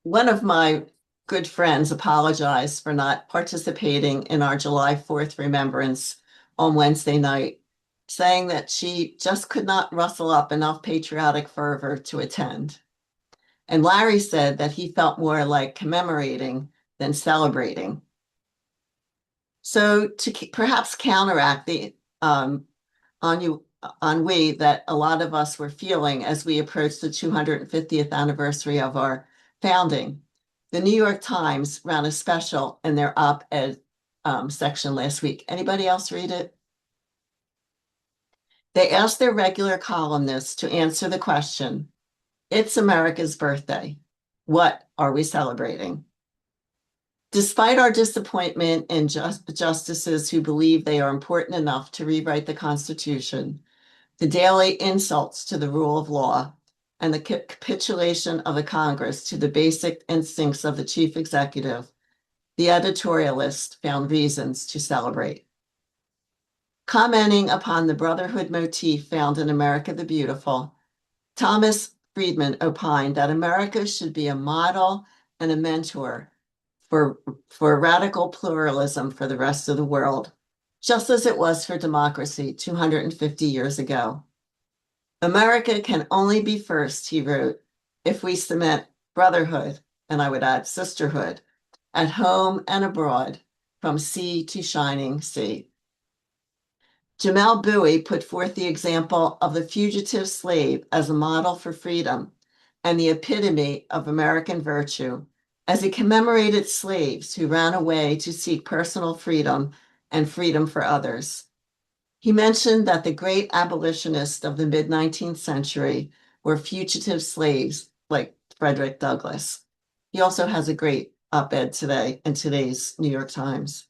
One of my good friends apologized for not participating in our July 4th remembrance on Wednesday night, saying that she just could not rustle up enough patriotic fervor to attend. And Larry said that he felt more like commemorating than celebrating. So to perhaps counteract the ennui that a lot of us were feeling as we approached the 250th anniversary of our founding, the New York Times ran a special in their op-ed section last week. Anybody else read it? They asked their regular columnists to answer the question, "It's America's birthday. What are we celebrating?" Despite our disappointment in justices who believe they are important enough to rewrite the Constitution, the daily insults to the rule of law, and the capitulation of the Congress to the basic instincts of the chief executive, the editorialist found reasons to celebrate. Commenting upon the brotherhood motif found in America the Beautiful, Thomas Friedman opined that America should be a model and a mentor for radical pluralism for the rest of the world, just as it was for democracy 250 years ago. America can only be first, he wrote, if we cement brotherhood, and I would add sisterhood, at home and abroad, from sea to shining sea. Jamel Bowie put forth the example of the fugitive slave as a model for freedom and the epitome of American virtue as he commemorated slaves who ran away to seek personal freedom and freedom for others. He mentioned that the great abolitionists of the mid-19th century were fugitive slaves like Frederick Douglass. He also has a great op-ed today in today's New York Times.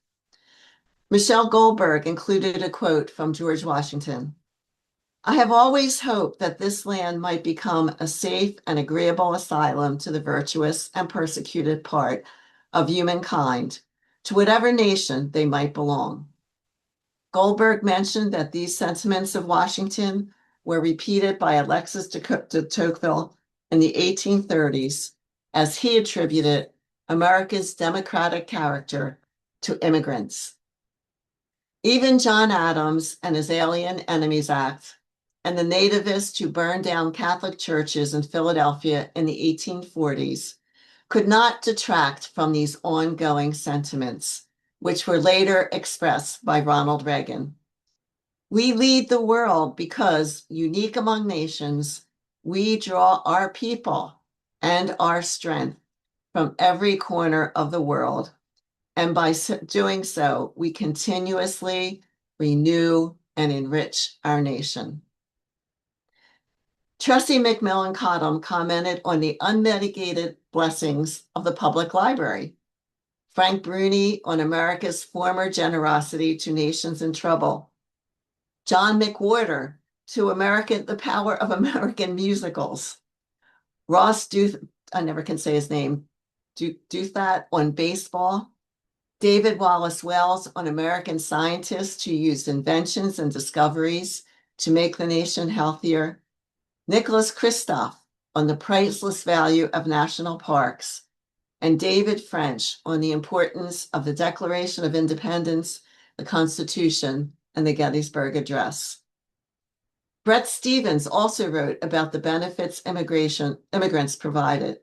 Michelle Goldberg included a quote from George Washington. "I have always hoped that this land might become a safe and agreeable asylum to the virtuous and persecuted part of humankind, to whatever nation they might belong." Goldberg mentioned that these sentiments of Washington were repeated by Alexis de Tocqueville in the 1830s, as he attributed America's democratic character to immigrants. Even John Adams and his Alien Enemies Act and the nativists who burned down Catholic churches in Philadelphia in the 1840s could not detract from these ongoing sentiments, which were later expressed by Ronald Reagan. We lead the world because, unique among nations, we draw our people and our strength from every corner of the world. And by doing so, we continuously renew and enrich our nation. Tressie McMillan Cottom commented on the unmitigated blessings of the public library. Frank Bruni on America's former generosity to nations in trouble. John McWhorter to the power of American musicals. Ross Duth, I never can say his name, Duthat on baseball. David Wallace Wells on American scientists who used inventions and discoveries to make the nation healthier. Nicholas Kristof on the priceless value of national parks, and David French on the importance of the Declaration of Independence, the Constitution, and the Gettysburg Address. Bret Stephens also wrote about the benefits immigrants provided.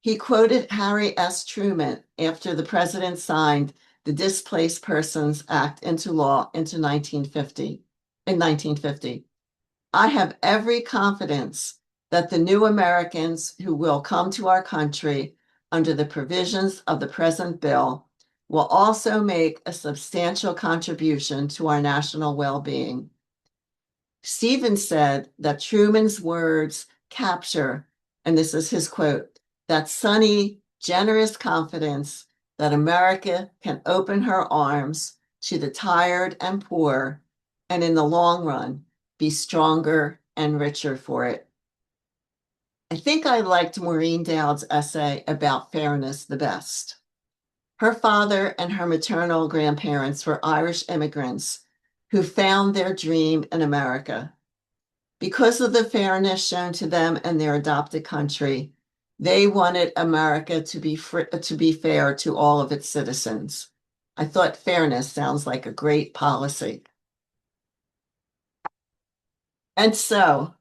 He quoted Harry S. Truman after the president signed the Displaced Persons Act into law in 1950. "I have every confidence that the new Americans who will come to our country under the provisions of the present bill will also make a substantial contribution to our national well-being." Stephens said that Truman's words capture, and this is his quote, "that sunny, generous confidence that America can open her arms to the tired and poor, and in the long run, be stronger and richer for it." I think I liked Maureen Dowd's essay about fairness the best. Her father and her maternal grandparents were Irish immigrants who found their dream in America. Because of the fairness shown to them in their adopted country, They wanted America to be fair to all of its citizens. I thought fairness sounds like a great policy. And so,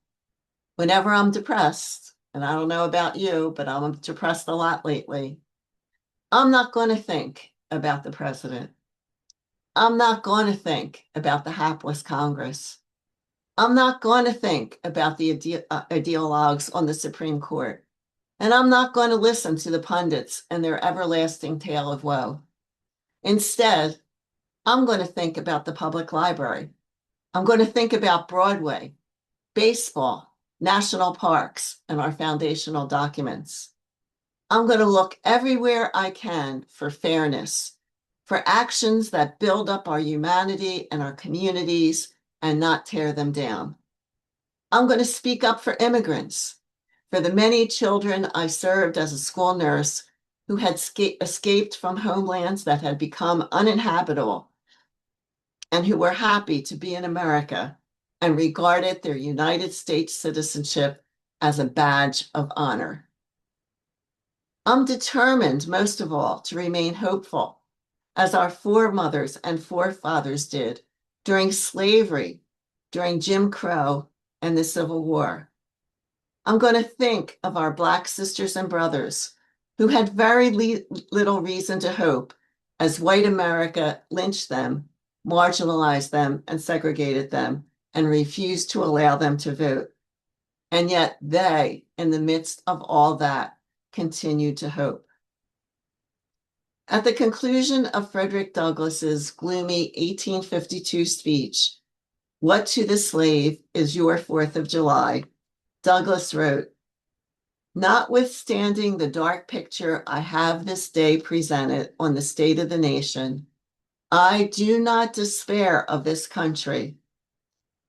whenever I'm depressed, and I don't know about you, but I'm depressed a lot lately, I'm not going to think about the president. I'm not going to think about the hapless Congress. I'm not going to think about the ideologues on the Supreme Court. And I'm not going to listen to the pundits and their everlasting tale of woe. Instead, I'm going to think about the public library. I'm going to think about Broadway, baseball, national parks, and our foundational documents. I'm going to look everywhere I can for fairness, for actions that build up our humanity and our communities and not tear them down. I'm going to speak up for immigrants, for the many children I served as a school nurse who had escaped from homelands that had become uninhabitable and who were happy to be in America and regarded their United States citizenship as a badge of honor. I'm determined, most of all, to remain hopeful, as our foremothers and forefathers did during slavery, during Jim Crow, and the Civil War. I'm going to think of our Black sisters and brothers who had very little reason to hope as white America lynched them, marginalized them, and segregated them, and refused to allow them to vote. And yet they, in the midst of all that, continued to hope. At the conclusion of Frederick Douglass's gloomy 1852 speech, "What to the slave is your 4th of July?" Douglass wrote, "Notwithstanding the dark picture I have this day presented on the state of the nation, I do not despair of this country.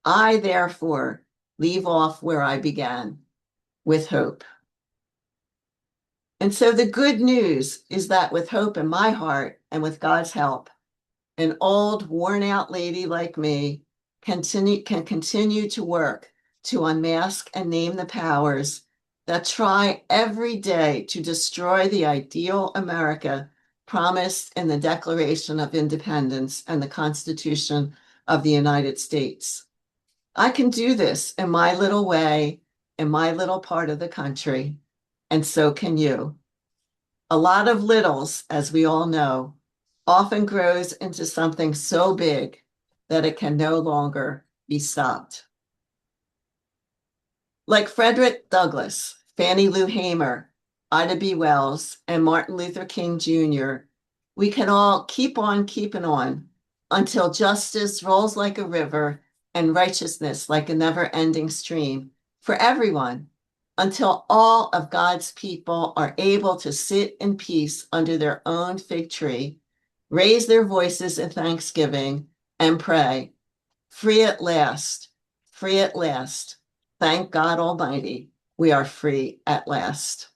I, therefore, leave off where I began, with hope." And so the good news is that with hope in my heart and with God's help, an old, worn-out lady like me can continue to work to unmask and name the powers that try every day to destroy the ideal America promised in the Declaration of Independence and the Constitution of the United States. I can do this in my little way, in my little part of the country, and so can you. A lot of littles, as we all know, often grows into something so big that it can no longer be stopped. Like Frederick Douglass, Fannie Lou Hamer, Ida B. Wells, and Martin Luther King Jr., we can all keep on keeping on until justice rolls like a river and righteousness like a never-ending stream for everyone, until all of God's people are able to sit in peace under their own fig tree, raise their voices in thanksgiving, and pray, "Free at last, free at last. Thank God Almighty, we are free at last."